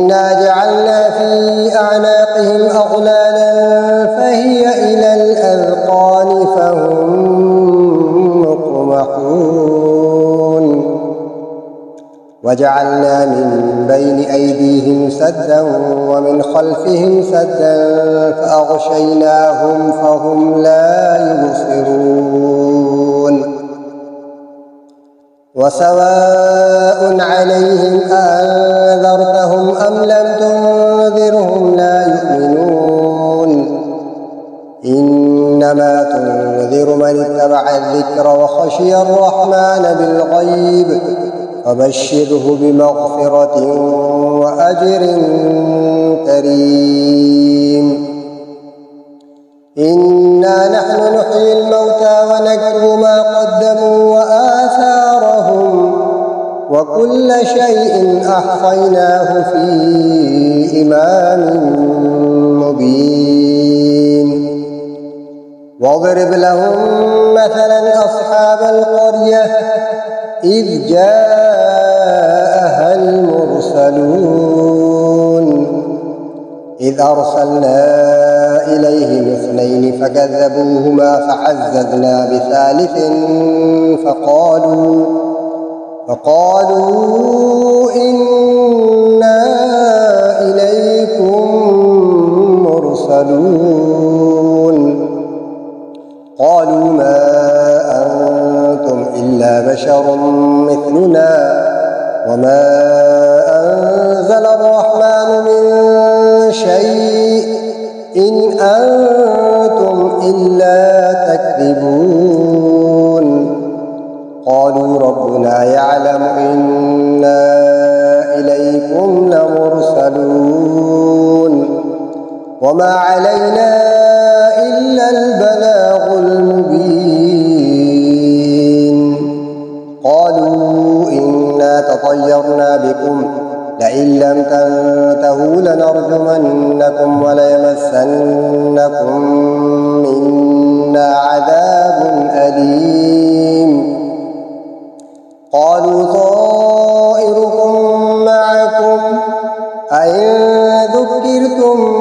إنا جعلنا في أعناقهم أغلالا فهي إلى الأذقان فهم مقمحون وجعلنا من بين أيديهم سدا ومن خلفهم سدا فأغشيناهم فهم لا يبصرون وسواء عليهم أأنذرتهم أم لم تنذرهم لا يؤمنون إنما تنذر من اتبع الذكر وخشي الرحمن بالغيب فبشره بمغفرة وأجر كريم إنا نحن نحيي الموتى ونكتب ما قدموا وآثارهم وكل شيء أحصيناه في إمام مبين واضرب لهم مثلا أصحاب القرية إذ جاءها المرسلون إذ أرسلنا إليهم اثنين فكذبوهما فعززنا بثالث فقالوا إنا إليكم مرسلون قالوا ما أنتم إلا بشر مثلنا وما أنزل الرحمن من شيء إن أنتم إلا تكذبون قالوا ربنا يعلم إنا إليكم لمرسلون وما علينا إلا البلاغ المبين قالوا إنا تطيرنا بكم لئن لم تنتهوا لنرجمنكم وليمسنكم منا عذاب أليم قالوا طائركم معكم أئن ذكرتم